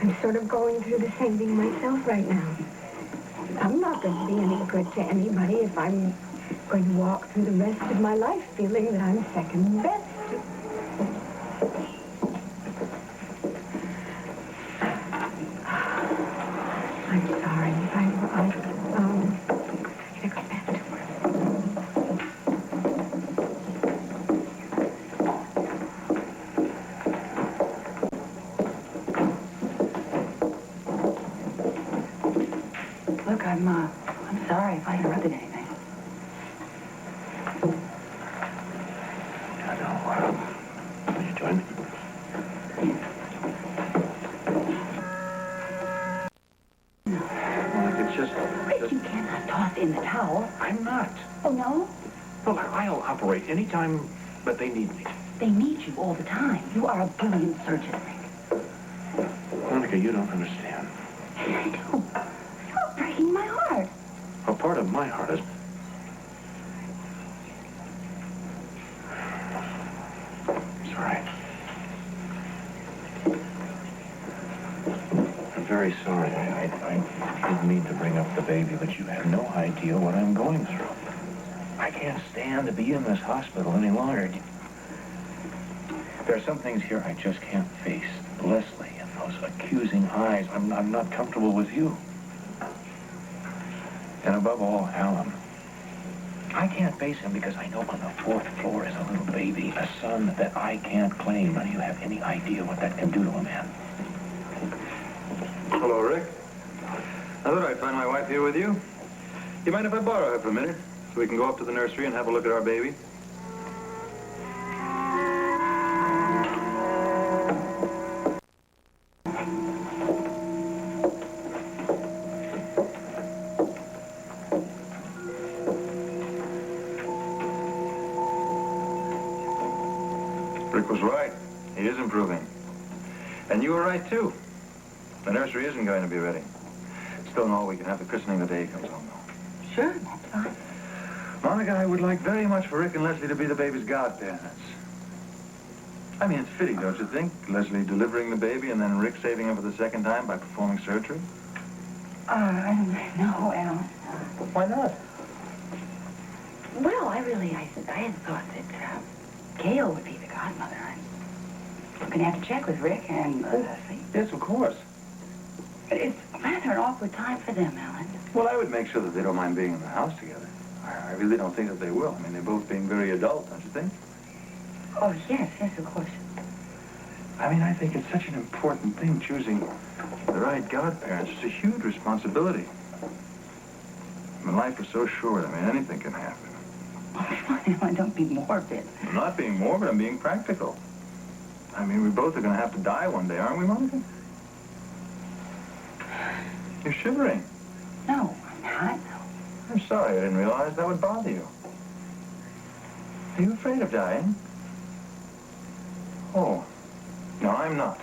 I'm sort of going through the same thing myself right now. I'm not going to be any good to anybody if I'm going to walk through the rest of my life feeling that I'm second best. I'm sorry. I gotta go back to work. Look, I'm sorry if I interrupted anything. Will you join me? Rick, you cannot toss in the towel. I'm not. Oh, no? Well, I'll operate anytime, but they need me. They need you all the time. You are a brilliant surgeon, Rick. Monica, you don't understand. I do. You're breaking my heart. A part of my heart is... Sorry. I'm very sorry. I didn't mean to bring up the baby, but you have no idea what I'm going through. I can't stand to be in this hospital any longer. There are some things here I just can't face. Lesley and those accusing eyes. I'm not comfortable with you. And above all, Alan. I can't face him because I know on the 4th floor is a little baby, a son that I can't claim. None of you have any idea what that can do to a man. Hello, Rick. I thought I'd find my wife here with you. You mind if I borrow her for a minute so we can go up to the nursery and have a look at our baby? Rick was right. He is improving. And you were right, too. The nursery isn't going to be ready. Still in all, we can have the christening the day he comes home, though. Sure, that's fine. Monica, I would like very much for Rick and Lesley to be the baby's godparents. I mean, it's fitting, don't you think? Lesley delivering the baby and then Rick saving him for the second time by performing surgery? No, Alan. Why not? Well, I had thought that Gail would be the godmother. I'm going to have to check with Rick and see. Yes, of course. It's rather an awkward time for them, Alan. Well, I would make sure that they don't mind being in the house together. I really don't think that they will. I mean, they're both being very adult, don't you think? Oh, yes, of course. I mean, I think it's such an important thing, choosing the right godparents. It's a huge responsibility. I mean, life is so short. I mean, anything can happen. Oh, don't be morbid. I'm not being morbid. I'm being practical. I mean, we both are going to have to die one day, aren't we, Monica? You're shivering. No, I'm not. I'm sorry. I didn't realize that would bother you. Are you afraid of dying? Oh. No, I'm not.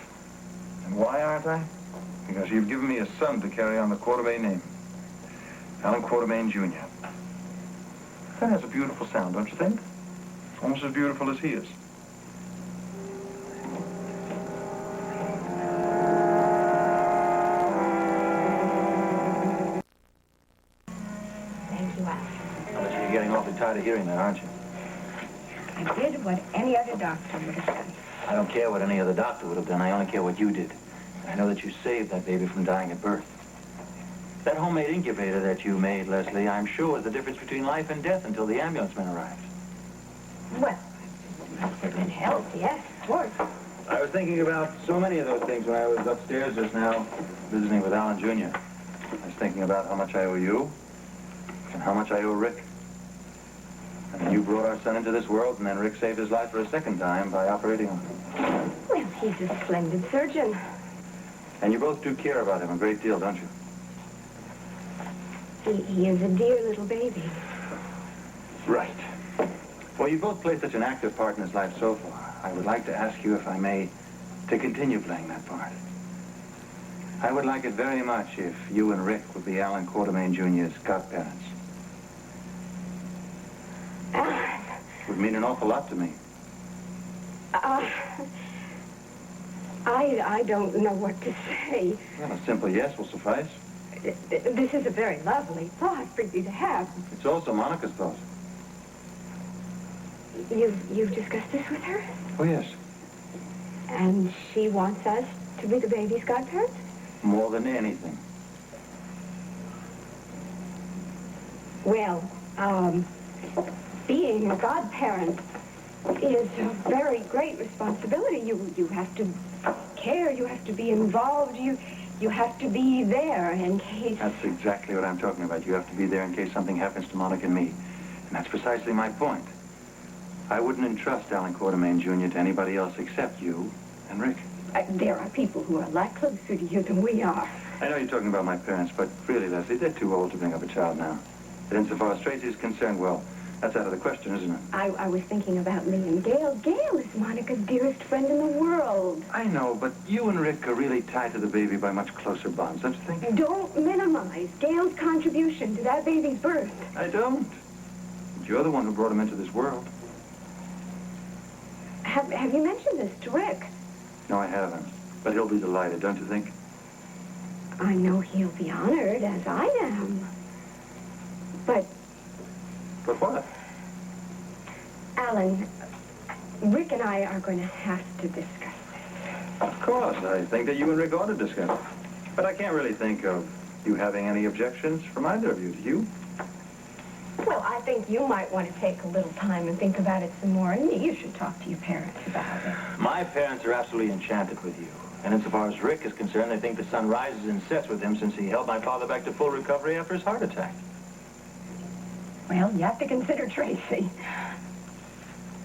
And why aren't I? Because you've given me a son to carry on the Quartermain name. Alan Quartermain, Jr. That has a beautiful sound, don't you think? Almost as beautiful as he is. Thank you, Al. I bet you're getting awfully tired of hearing that, aren't you? I did what any other doctor would have done. I don't care what any other doctor would have done. I only care what you did. I know that you saved that baby from dying at birth. That homemade incubator that you made, Lesley, I'm sure was the difference between life and death until the ambulance men arrived. Well, it must have been help, yes, of course. I was thinking about so many of those things when I was upstairs just now, visiting with Alan Jr. I was thinking about how much I owe you and how much I owe Rick. I mean, you brought our son into this world, and then Rick saved his life for a second time by operating on him. Well, he's a splendid surgeon. And you both do care about him a great deal, don't you? He is a dear little baby. Right. Well, you both played such an active part in his life so far. I would like to ask you, if I may, to continue playing that part. I would like it very much if you and Rick would be Alan Quartermain Jr.'s godparents. It would mean an awful lot to me. I don't know what to say. Well, a simple yes will suffice. This is a very lovely thought for you to have. It's also Monica's thought. You've discussed this with her? Oh, yes. And she wants us to be the baby's godparents? More than anything. Well, being a godparent is a very great responsibility. You have to care, you have to be involved, you have to be there in case... That's exactly what I'm talking about. You have to be there in case something happens to Monica and me. And that's precisely my point. I wouldn't entrust Alan Quartermain Jr. to anybody else except you and Rick. There are people who are a lot closer to you than we are. I know you're talking about my parents, but really, Lesley, they're too old to bring up a child now. But insofar as Traci is concerned, well, that's out of the question, isn't it? I was thinking about Lee and Gail. Gail is Monica's dearest friend in the world. I know, but you and Rick are really tied to the baby by much closer bonds, don't you think? Don't minimize Gail's contribution to that baby's birth. I don't. But you're the one who brought him into this world. Have you mentioned this to Rick? No, I haven't. But he'll be delighted, don't you think? I know he'll be honored, as I am. But, What? Alan, Rick and I are going to have to discuss this. Of course, I think that you and Rick ought to discuss it. But I can't really think of you having any objections from either of you. Do you? Well, I think you might want to take a little time and think about it some more, and you should talk to your parents about it. My parents are absolutely enchanted with you. And insofar as Rick is concerned, they think the sun rises and sets with him since he helped my father back to full recovery after his heart attack. Well, you have to consider Traci.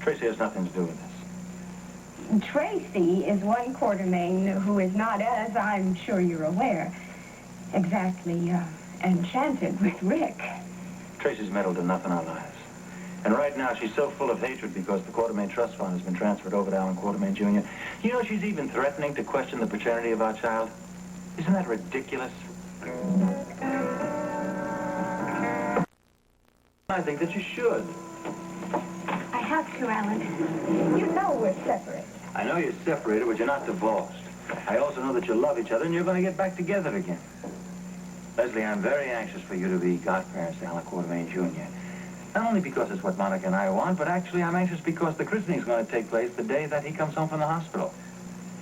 Traci has nothing to do with this. Traci is one Quartermain who is not, as I'm sure you're aware, exactly enchanted with Rick. Traci's meddled enough in our lives. And right now, she's so full of hatred because the Quartermain Trust Fund has been transferred over to Alan Quartermain Jr. You know, she's even threatening to question the paternity of our child. Isn't that ridiculous? I think that you should. I have to, Alan. You know we're separate. I know you're separated, but you're not divorced. I also know that you love each other and you're going to get back together again. Lesley, I'm very anxious for you to be godparents to Alan Quartermain Jr. Not only because it's what Monica and I want, but actually I'm anxious because the christening's going to take place the day that he comes home from the hospital.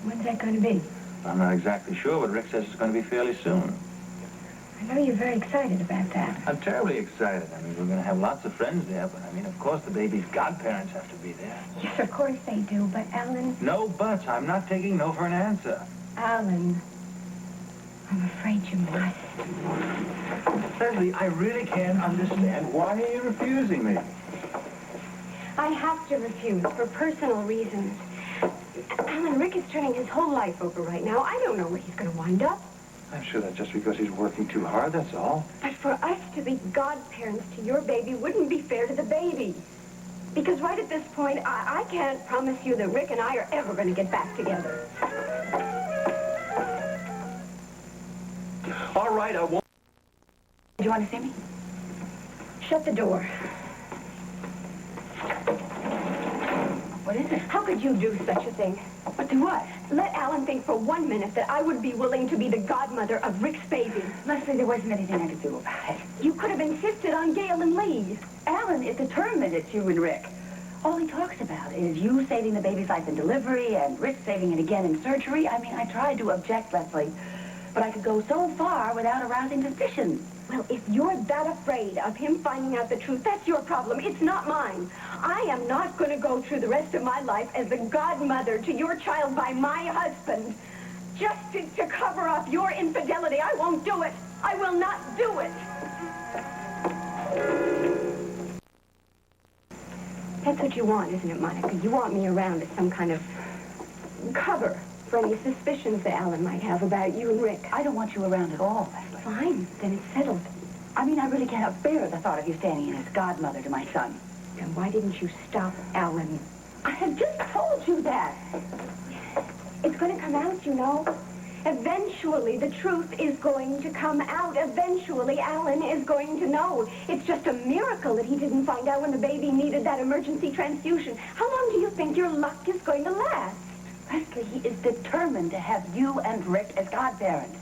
When's that going to be? I'm not exactly sure, but Rick says it's going to be fairly soon. I know you're very excited about that. I'm terribly excited. I mean, we're going to have lots of friends there, but I mean, of course, the baby's godparents have to be there. Yes, of course they do, but Alan... No buts. I'm not taking no for an answer. Alan, I'm afraid you must. Lesley, I really can't understand. Why are you refusing me? I have to refuse for personal reasons. Alan, Rick is turning his whole life over right now. I don't know where he's going to wind up. I'm sure that's just because he's working too hard, that's all. But for us to be godparents to your baby wouldn't be fair to the baby. Because right at this point, I can't promise you that Rick and I are ever going to get back together. All right, I won't. Do you want to see me? Shut the door. What is it? How could you do such a thing? But do what? Let Alan think for 1 minute that I would be willing to be the godmother of Rick's baby. Leslie, there wasn't anything I could do about it. You could have insisted on Gail and Lee. Alan is determined it's you and Rick. All he talks about is you saving the baby's life in delivery and Rick saving it again in surgery. I mean, I tried to object, Leslie, but I could go so far without arousing suspicion. Well, if you're that afraid of him finding out the truth, that's your problem. It's not mine. I am not going to go through the rest of my life as the godmother to your child by my husband. Just to cover up your infidelity. I won't do it. I will not do it. That's what you want, isn't it, Monica? You want me around as some kind of cover for any suspicions that Alan might have about you and Rick. I don't want you around at all, Leslie. Fine, then it's settled. I mean, I really can't bear the thought of you standing in as godmother to my son. Then why didn't you stop Alan? I have just told you that. It's going to come out, you know. Eventually, the truth is going to come out. Eventually, Alan is going to know. It's just a miracle that he didn't find out when the baby needed that emergency transfusion. How long do you think your luck is going to last? Lesley, he is determined to have you and Rick as godparents.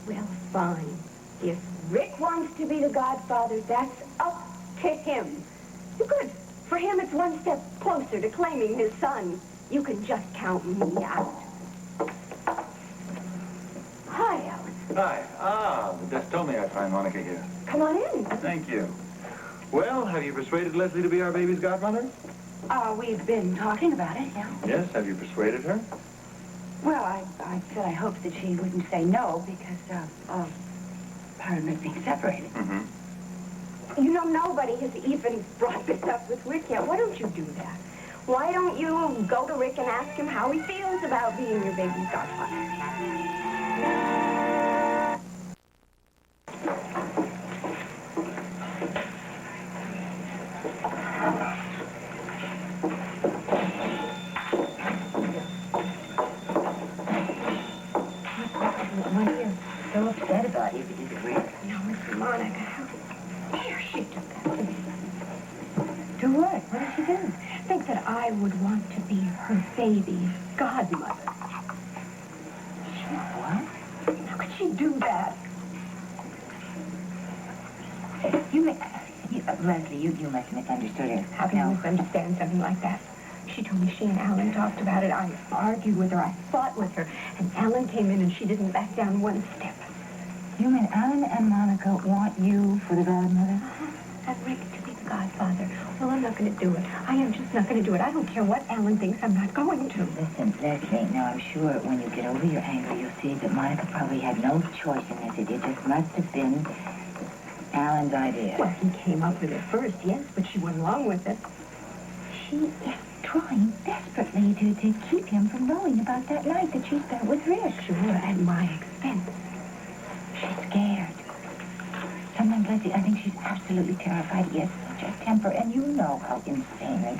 Well, fine. If Rick wants to be the godfather, that's up to him. Good. For him, it's one step closer to claiming his son. You can just count me out. Hi, Alan. Hi. The desk told me I'd find Monica here. Come on in. Thank you. Well, have you persuaded Lesley to be our baby's godmother? We've been talking about it, yeah. Yes, have you persuaded her? Well, I said I hoped that she wouldn't say no because of her and Rick being separated. Mm-hmm. You know, nobody has even brought this up with Rick yet. Why don't you do that? Why don't you go to Rick and ask him how he feels about being your baby's godfather? What are you so upset about? Is it Rick? No, Miss Monica, how dare she do that? Do what? What did she do? Think that I would want to be her baby's godmother. What? How could she do that? Lesley, you must have misunderstood her. How can you misunderstand something like that? She told me she and Alan talked about it. I argued with her. I fought with her. And Alan came in and she didn't back down one step. You mean Alan and Monica want you for the godmother? And Rick to be the godfather. Well, I'm not going to do it. I am just not going to do it. I don't care what Alan thinks. I'm not going to. Listen, Lesley, now I'm sure when you get over your anger, you'll see that Monica probably had no choice in this. It just must have been Alan's idea. Well, he came up with it first, yes, but she went along with it. She is trying desperately to keep him from knowing about that night that she spent with Rick. Sure, at my expense. She's scared. Sometimes, Lesley, I think she's absolutely terrified. He has such a temper, and you know how insanely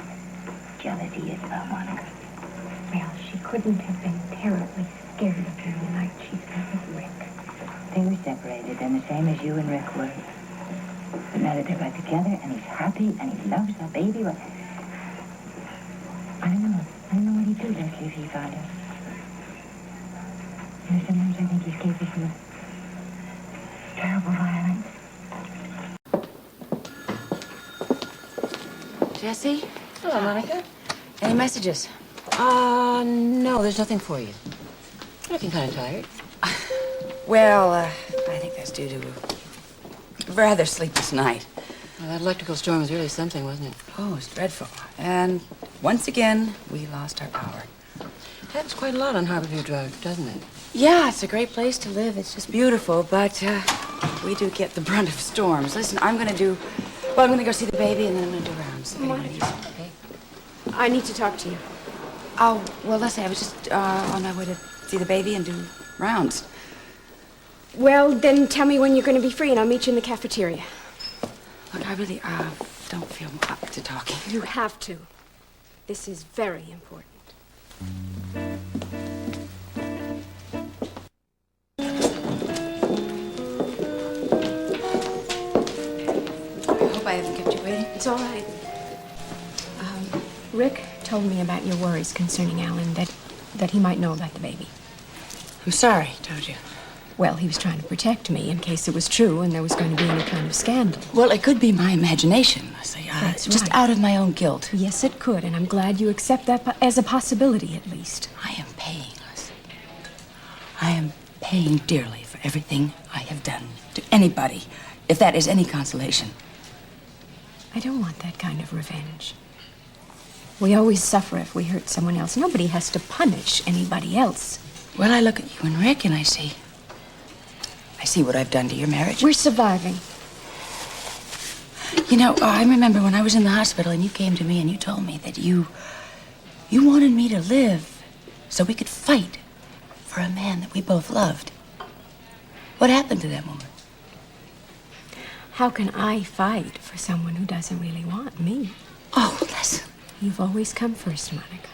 jealous he is about Monica. Well, she couldn't have been terribly scared of him the night she spent with Rick. They were separated, and the same as you and Rick were. But now that they're back together, and he's happy, and he loves the baby, well, I don't know what he'd do, Lesley, if he found out. You know, sometimes I think he's capable of terrible violence. Jesse? Hello, Monica. Any messages? No, there's nothing for you. You're looking kind of tired. Well, I think that's due to a rather sleepless night. Well, that electrical storm was really something, wasn't it? Oh, it was dreadful. And once again, we lost our power. Happens quite a lot on Harborview Drive, doesn't it? Yeah, it's a great place to live. It's just beautiful, but we do get the brunt of storms. Listen, I'm gonna go see the baby, and then I'm gonna do rounds. Okay? I need to talk to you. Oh, well, Leslie, I was just on my way to see the baby and do rounds. Well, then tell me when you're going to be free, and I'll meet you in the cafeteria. Look, I really don't feel up to talking. You have to. This is very important. I hope I haven't kept you waiting. It's all right. Rick told me about your worries concerning Alan, that he might know about the baby. I'm sorry, he told you. Well, he was trying to protect me in case it was true and there was going to be any kind of scandal. Well, it could be my imagination, Leslie. That's just right. out of my own guilt. Yes, it could, and I'm glad you accept that as a possibility, at least. I am paying, Leslie. I am paying dearly for everything I have done to anybody, if that is any consolation. I don't want that kind of revenge. We always suffer if we hurt someone else. Nobody has to punish anybody else. Well, I look at you and Rick and I see what I've done to your marriage. We're surviving. You know, I remember when I was in the hospital and you came to me and you told me that you wanted me to live so we could fight for a man that we both loved. What happened to that moment? How can I fight for someone who doesn't really want me? Oh, listen. You've always come first, Monica.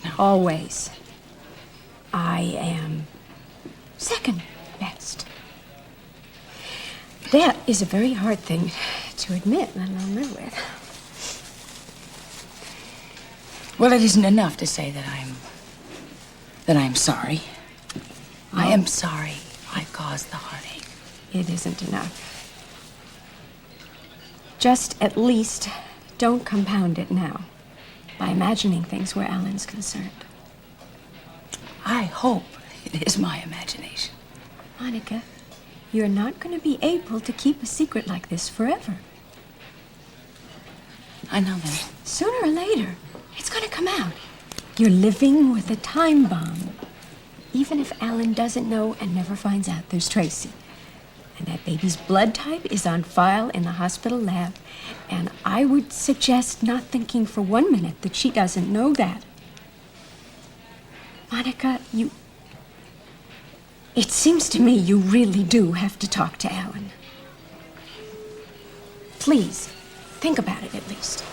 No. Always. I am second best. That is a very hard thing to admit, let alone live with. Well, it isn't enough to say that I'm sorry. I am sorry I caused the heartache. It isn't enough. Just at least don't compound it now by imagining things where Alan's concerned. I hope it is my imagination. Monica, you're not going to be able to keep a secret like this forever. I know that. Sooner or later, it's going to come out. You're living with a time bomb. Even if Alan doesn't know and never finds out, there's Traci. And that baby's blood type is on file in the hospital lab. And I would suggest not thinking for 1 minute that she doesn't know that. Monica, it seems to me you really do have to talk to Alan. Please, think about it at least.